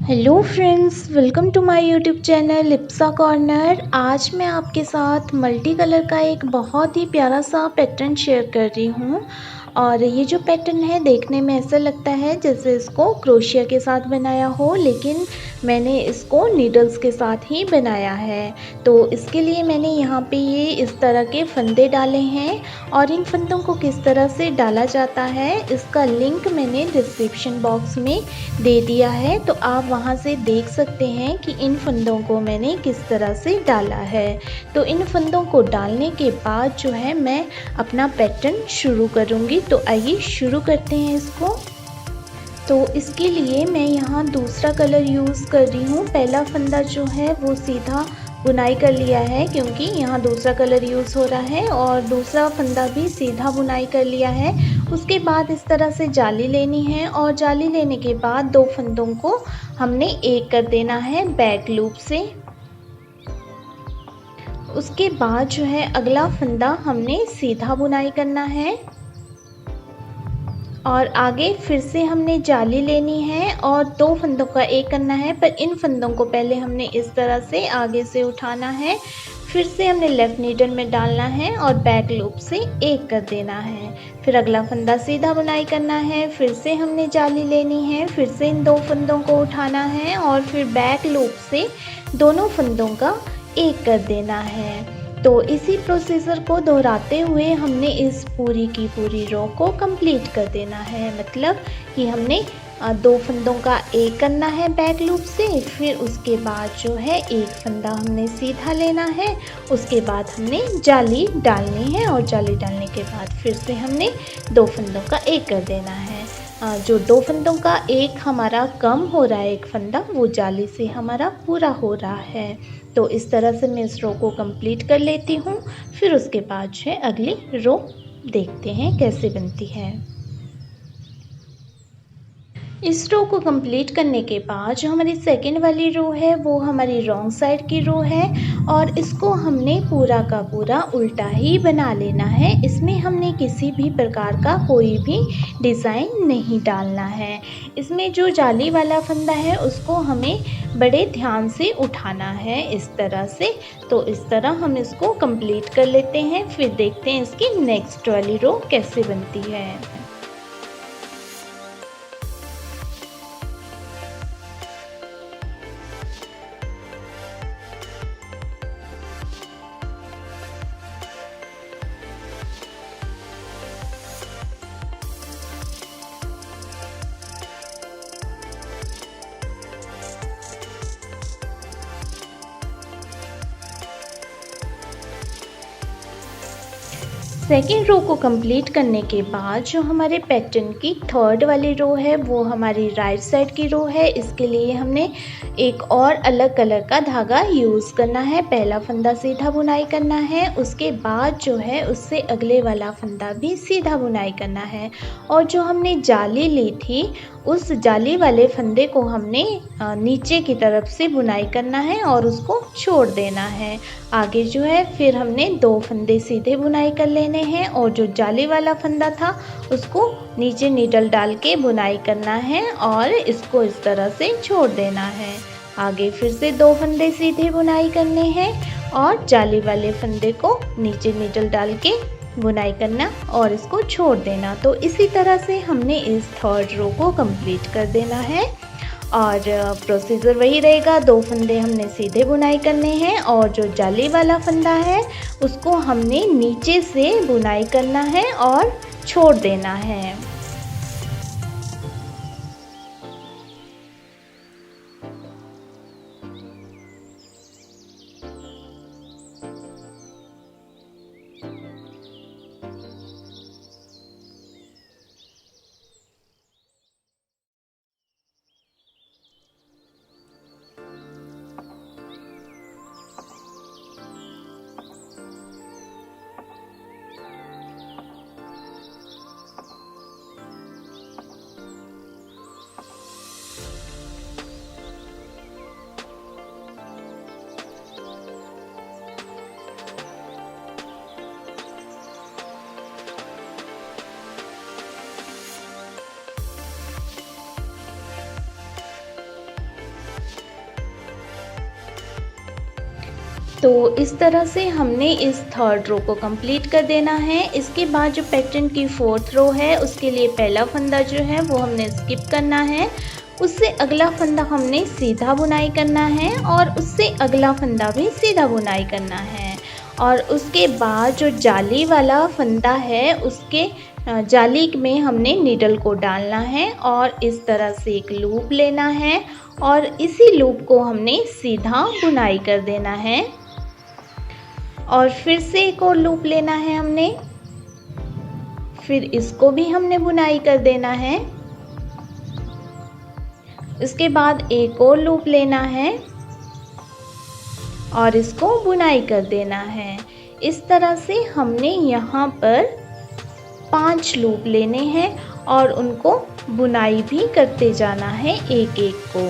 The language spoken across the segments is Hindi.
Hello friends, welcome to my YouTube channel Lipsa corner. आज मैं आपके साथ मल्टी कलर का एक बहुत ही प्यारा सा पैटर्न शेयर कर रही हूँ। और ये जो पैटर्न है देखने में ऐसा लगता है जैसे इसको क्रोशिया के साथ बनाया हो, लेकिन मैंने इसको नीडल्स के साथ ही बनाया है। तो इसके लिए मैंने यहाँ पे ये इस तरह के फंदे डाले हैं और इन फंदों को किस तरह से डाला जाता है इसका लिंक मैंने डिस्क्रिप्शन बॉक्स में दे दिया है, तो आप वहां से देख सकते हैं कि इन फंदों को मैंने किस तरह से डाला है। तो इन फंदों को डालने के बाद जो है मैं अपना पैटर्न शुरू करूँगी। तो आइए शुरू करते हैं इसको। तो इसके लिए मैं यहाँ दूसरा कलर यूज़ कर रही हूँ। पहला फंदा जो है वो सीधा बुनाई कर लिया है क्योंकि यहाँ दूसरा कलर यूज़ हो रहा है, और दूसरा फंदा भी सीधा बुनाई कर लिया है। उसके बाद इस तरह से जाली लेनी है और जाली लेने के बाद दो फंदों को हमने एक कर देना है बैक लूप से। उसके बाद जो है अगला फंदा हमने सीधा बुनाई करना है और आगे फिर से हमने जाली लेनी है और दो फंदों का एक करना है, पर इन फंदों को पहले हमने इस तरह से आगे से उठाना है, फिर से हमने लेफ़्ट नीडल में डालना है और बैक लूप से एक कर देना है। फिर अगला फंदा सीधा बुनाई करना है, फिर से हमने जाली लेनी है, फिर से इन दो फंदों को उठाना है और फिर बैक लूप से दोनों फंदों का एक कर देना है। तो इसी प्रोसीजर को दोहराते हुए हमने इस पूरी की पूरी रो को कंप्लीट कर देना है। मतलब कि हमने दो फंदों का एक करना है बैक लूप से, फिर उसके बाद जो है एक फंदा हमने सीधा लेना है, उसके बाद हमने जाली डालनी है और जाली डालने के बाद फिर से हमने दो फंदों का एक कर देना है। जो दो फंदों का एक हमारा कम हो रहा है, एक फंदा वो जाली से हमारा पूरा हो रहा है। तो इस तरह से मैं इस रो को कंप्लीट कर लेती हूँ। फिर उसके बाद जो है अगली रो देखते हैं कैसे बनती है। इस रो को कंप्लीट करने के बाद जो हमारी सेकंड वाली रो है वो हमारी रॉन्ग साइड की रो है और इसको हमने पूरा का पूरा उल्टा ही बना लेना है। इसमें हमने किसी भी प्रकार का कोई भी डिज़ाइन नहीं डालना है। इसमें जो जाली वाला फंदा है उसको हमें बड़े ध्यान से उठाना है इस तरह से। तो इस तरह हम इसको कंप्लीट कर लेते हैं, फिर देखते हैं इसकी नेक्स्ट वाली रो कैसे बनती है। सेकेंड रो को कंप्लीट करने के बाद जो हमारे पैटर्न की थर्ड वाली रो है वो हमारी राइट साइड की रो है। इसके लिए हमने एक और अलग कलर का धागा यूज़ करना है। पहला फंदा सीधा बुनाई करना है, उसके बाद जो है उससे अगले वाला फंदा भी सीधा बुनाई करना है, और जो हमने जाली ली थी उस जाली वाले फंदे को हमने नीचे की तरफ से बुनाई करना है और उसको छोड़ देना है। आगे जो है फिर हमने दो फंदे सीधे बुनाई कर लेने हैं और जो जाली वाला फंदा था उसको नीचे नीडल डाल के बुनाई करना है और इसको इस तरह से छोड़ देना है। आगे फिर से दो फंदे सीधे बुनाई करने हैं और जाली वाले फंदे को नीचे नीडल डाल के बुनाई करना और इसको छोड़ देना। तो इसी तरह से हमने इस थर्ड रो को कंप्लीट कर देना है और प्रोसीजर वही रहेगा। दो फंदे हमने सीधे बुनाई करने हैं और जो जाली वाला फंदा है उसको हमने नीचे से बुनाई करना है और छोड़ देना है। तो इस तरह से हमने इस थर्ड रो को कंप्लीट कर देना है। इसके बाद जो पैटर्न की फोर्थ रो है उसके लिए पहला फंदा जो है वो हमने स्किप करना है, उससे अगला फंदा हमने सीधा बुनाई करना है और उससे अगला फंदा भी सीधा बुनाई करना है। और उसके बाद जो जाली वाला फंदा है उसके जाली में हमने नीडल को डालना है और इस तरह से एक लूप लेना है और इसी लूप को हमने सीधा बुनाई कर देना है और फिर से एक और लूप लेना है हमने, फिर इसको भी हमने बुनाई कर देना है। इसके बाद एक और लूप लेना है और इसको बुनाई कर देना है। इस तरह से हमने यहाँ पर 5 लूप लेने हैं और उनको बुनाई भी करते जाना है एक एक को।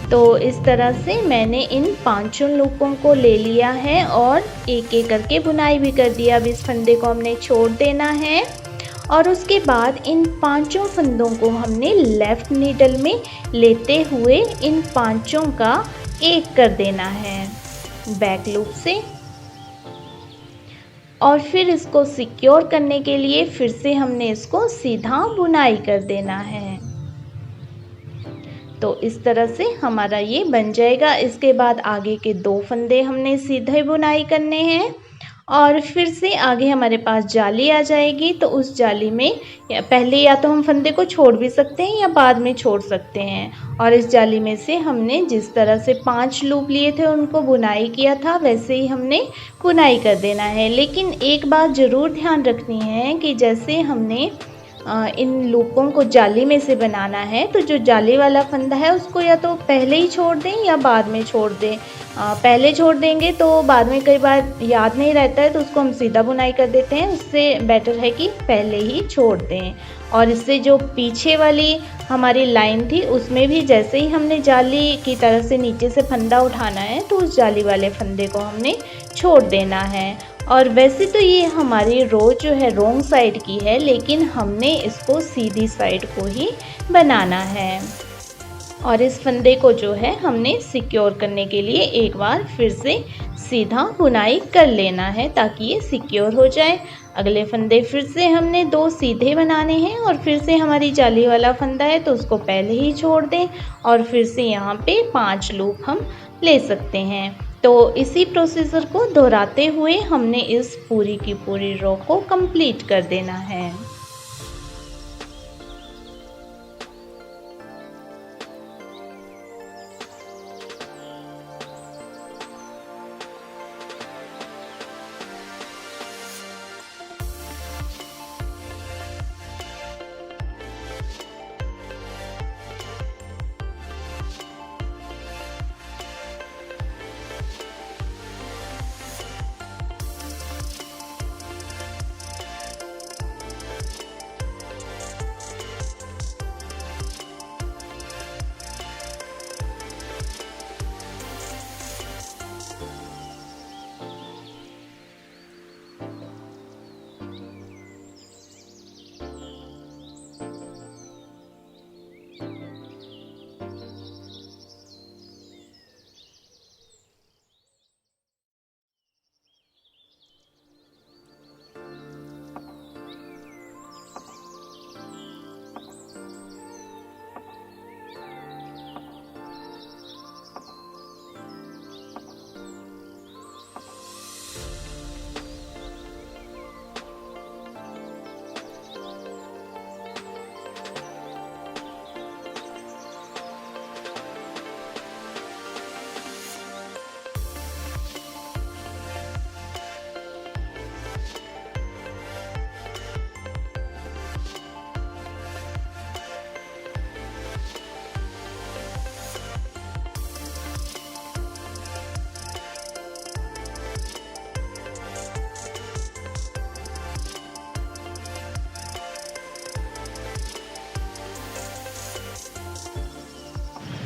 तो इस तरह से मैंने इन 5 लूपों को ले लिया है और एक एक करके बुनाई भी कर दिया। अब इस फंदे को हमने छोड़ देना है और उसके बाद इन 5 फंदों को हमने लेफ़्ट नीडल में लेते हुए इन 5 का एक कर देना है बैक लूप से और फिर इसको सिक्योर करने के लिए फिर से हमने इसको सीधा बुनाई कर देना है। तो इस तरह से हमारा ये बन जाएगा। इसके बाद आगे के 2 फंदे हमने सीधे बुनाई करने हैं और फिर से आगे हमारे पास जाली आ जाएगी। तो उस जाली में पहले या तो हम फंदे को छोड़ भी सकते हैं या बाद में छोड़ सकते हैं और इस जाली में से हमने जिस तरह से 5 लूप लिए थे उनको बुनाई किया था वैसे ही हमने बुनाई कर देना है। लेकिन एक बात ज़रूर ध्यान रखनी है कि जैसे हमने इन लूपों को जाली में से बनाना है तो जो जाली वाला फंदा है उसको या तो पहले ही छोड़ दें या बाद में छोड़ दें। पहले छोड़ देंगे तो बाद में कई बार याद नहीं रहता है तो उसको हम सीधा बुनाई कर देते हैं, उससे बेटर है कि पहले ही छोड़ दें। और इससे जो पीछे वाली हमारी लाइन थी उसमें भी जैसे ही हमने जाली की तरह से नीचे से फंदा उठाना है तो उस जाली वाले फंदे को हमने छोड़ देना है। और वैसे तो ये हमारी रो जो है रॉन्ग साइड की है लेकिन हमने इसको सीधी साइड को ही बनाना है और इस फंदे को जो है हमने सिक्योर करने के लिए एक बार फिर से सीधा बुनाई कर लेना है ताकि ये सिक्योर हो जाए। अगले फंदे फिर से हमने 2 सीधे बनाने हैं और फिर से हमारी जाली वाला फंदा है तो उसको पहले ही छोड़ दें और फिर से यहाँ पे 5 लूप हम ले सकते हैं। तो इसी प्रोसीजर को दोहराते हुए हमने इस पूरी की पूरी रो को कंप्लीट कर देना है।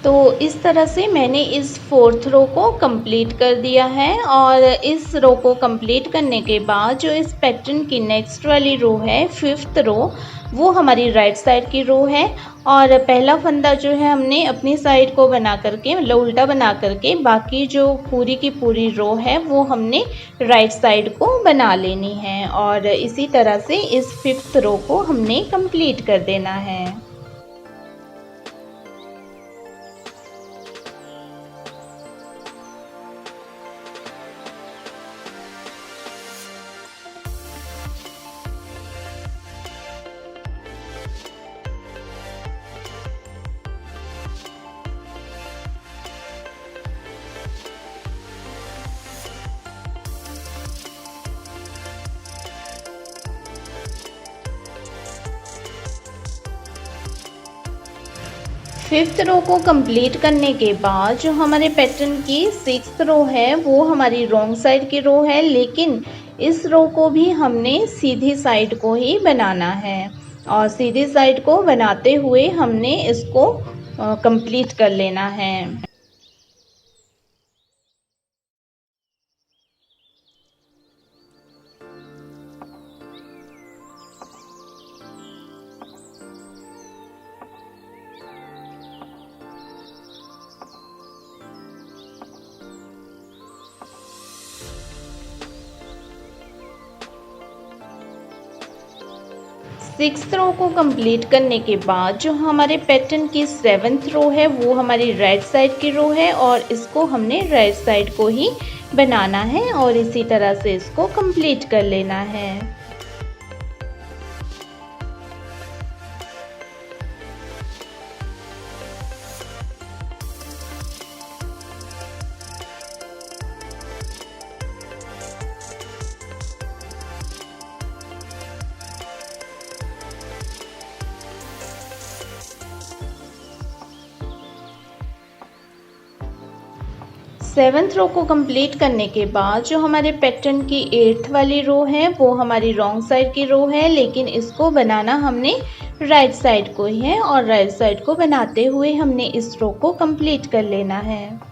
तो इस तरह से मैंने इस 4th रो को कंप्लीट कर दिया है। और इस रो को कंप्लीट करने के बाद जो इस पैटर्न की नेक्स्ट वाली रो है 5th रो, वो हमारी राइट साइड की रो है। और पहला फंदा जो है हमने अपनी साइड को बना करके, मतलब उल्टा बना करके, बाकी जो पूरी की पूरी रो है वो हमने राइट साइड को बना लेनी है। और इसी तरह से इस 5th रो को हमने कंप्लीट कर देना है। 5th रो को कंप्लीट करने के बाद जो हमारे पैटर्न की 6th रो है वो हमारी रॉन्ग साइड की रो है, लेकिन इस रो को भी हमने सीधी साइड को ही बनाना है। और सीधी साइड को बनाते हुए हमने इसको कंप्लीट कर लेना है। 6th रो को कंप्लीट करने के बाद जो हमारे पैटर्न की 7th रो है वो हमारी राइट साइड की रो है, और इसको हमने राइट साइड को ही बनाना है और इसी तरह से इसको कंप्लीट कर लेना है। 7th रो को कंप्लीट करने के बाद जो हमारे पैटर्न की 8th वाली रो है वो हमारी रॉन्ग साइड की रो है, लेकिन इसको बनाना हमने राइट साइड को ही है। और राइट साइड को बनाते हुए हमने इस रो को कंप्लीट कर लेना है।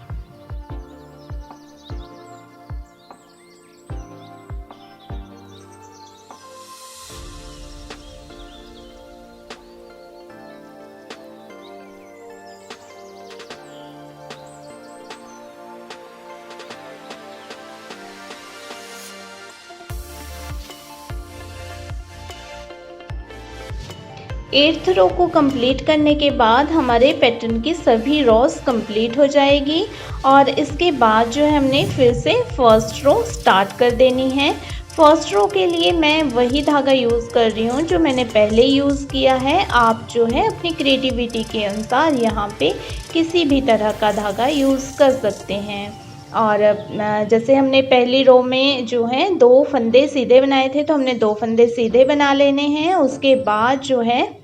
8th रो को कंप्लीट करने के बाद हमारे पैटर्न की सभी रोज कंप्लीट हो जाएगी। और इसके बाद जो है हमने फिर से फर्स्ट रो स्टार्ट कर देनी है। फर्स्ट रो के लिए मैं वही धागा यूज़ कर रही हूँ जो मैंने पहले यूज़ किया है। आप जो है अपनी क्रिएटिविटी के अनुसार यहाँ पे किसी भी तरह का धागा यूज़ कर सकते हैं। और जैसे हमने पहली रो में जो है 2 फंदे सीधे बनाए थे, तो हमने 2 फंदे सीधे बना लेने हैं। उसके बाद जो है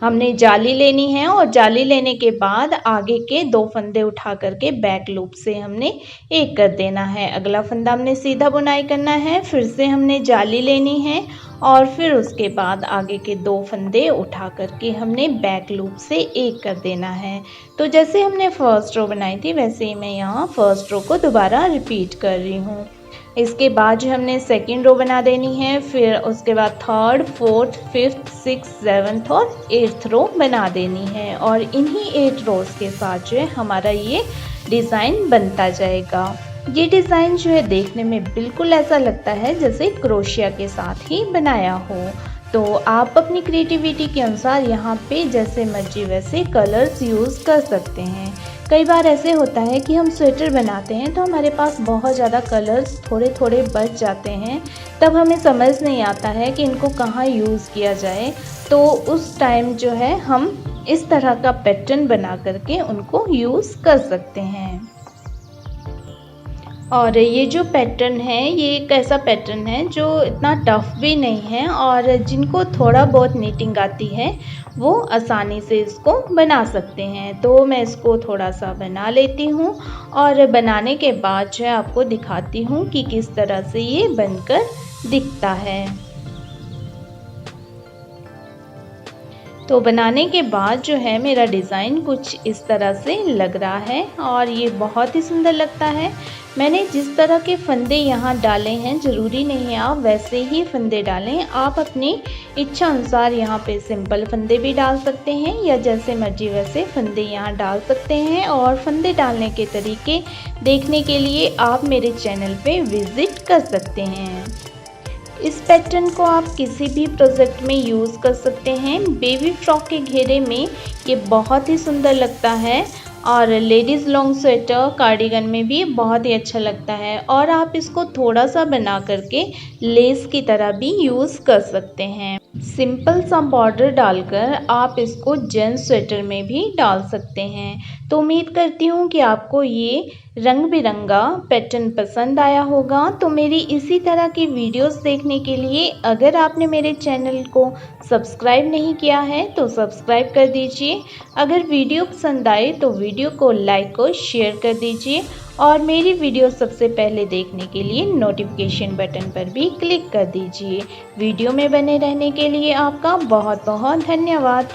हमने जाली लेनी है, और जाली लेने के बाद आगे के 2 फंदे उठा करके बैक लूप से हमने एक कर देना है। अगला फंदा हमने सीधा बुनाई करना है, फिर से हमने जाली लेनी है, और फिर उसके बाद आगे के 2 फंदे उठा करके हमने बैक लूप से एक कर देना है। तो जैसे हमने फर्स्ट रो बनाई थी वैसे ही मैं यहाँ फर्स्ट रो को दोबारा रिपीट कर रही हूँ। इसके बाद जो हमने सेकेंड रो बना देनी है, फिर उसके बाद 3rd, 4th, 5th, 6th, 7th और 8th रो बना देनी है। और इन्हीं 8 रोज़ के साथ जो है हमारा ये डिज़ाइन बनता जाएगा। ये डिज़ाइन जो है देखने में बिल्कुल ऐसा लगता है जैसे क्रोशिया के साथ ही बनाया हो। तो आप अपनी क्रिएटिविटी के अनुसार यहाँ पे जैसे मर्जी वैसे कलर्स यूज़ कर सकते हैं। कई बार ऐसे होता है कि हम स्वेटर बनाते हैं तो हमारे पास बहुत ज़्यादा कलर्स थोड़े थोड़े बच जाते हैं, तब हमें समझ नहीं आता है कि इनको कहाँ यूज़ किया जाए। तो उस टाइम जो है हम इस तरह का पैटर्न बना करके उनको यूज़ कर सकते हैं। और ये जो पैटर्न है ये एक ऐसा पैटर्न है जो इतना टफ भी नहीं है, और जिनको थोड़ा बहुत नीटिंग आती है वो आसानी से इसको बना सकते हैं। तो मैं इसको थोड़ा सा बना लेती हूँ, और बनाने के बाद जो है आपको दिखाती हूँ कि किस तरह से ये बनकर दिखता है। तो बनाने के बाद जो है मेरा डिज़ाइन कुछ इस तरह से लग रहा है और ये बहुत ही सुंदर लगता है। मैंने जिस तरह के फंदे यहाँ डाले हैं, ज़रूरी नहीं है आप वैसे ही फंदे डालें। आप अपनी इच्छा अनुसार यहाँ पे सिंपल फंदे भी डाल सकते हैं या जैसे मर्जी वैसे फंदे यहाँ डाल सकते हैं। और फंदे डालने के तरीके देखने के लिए आप मेरे चैनल पे विज़िट कर सकते हैं। इस पैटर्न को आप किसी भी प्रोजेक्ट में यूज़ कर सकते हैं। बेबी फ्रॉक के घेरे में ये बहुत ही सुंदर लगता है और लेडीज़ लॉन्ग स्वेटर कार्डिगन में भी बहुत ही अच्छा लगता है। और आप इसको थोड़ा सा बना करके लेस की तरह भी यूज़ कर सकते हैं। सिंपल सा बॉर्डर डालकर आप इसको जेंट्स स्वेटर में भी डाल सकते हैं। तो उम्मीद करती हूँ कि आपको ये रंग बिरंगा पैटर्न पसंद आया होगा। तो मेरी इसी तरह की वीडियोस देखने के लिए अगर आपने मेरे चैनल को सब्सक्राइब नहीं किया है तो सब्सक्राइब कर दीजिए। अगर वीडियो पसंद आए तो वीडियो को लाइक और शेयर कर दीजिए और मेरी वीडियो सबसे पहले देखने के लिए नोटिफिकेशन बटन पर भी क्लिक कर दीजिए। वीडियो में बने रहने के लिए आपका बहुत बहुत धन्यवाद।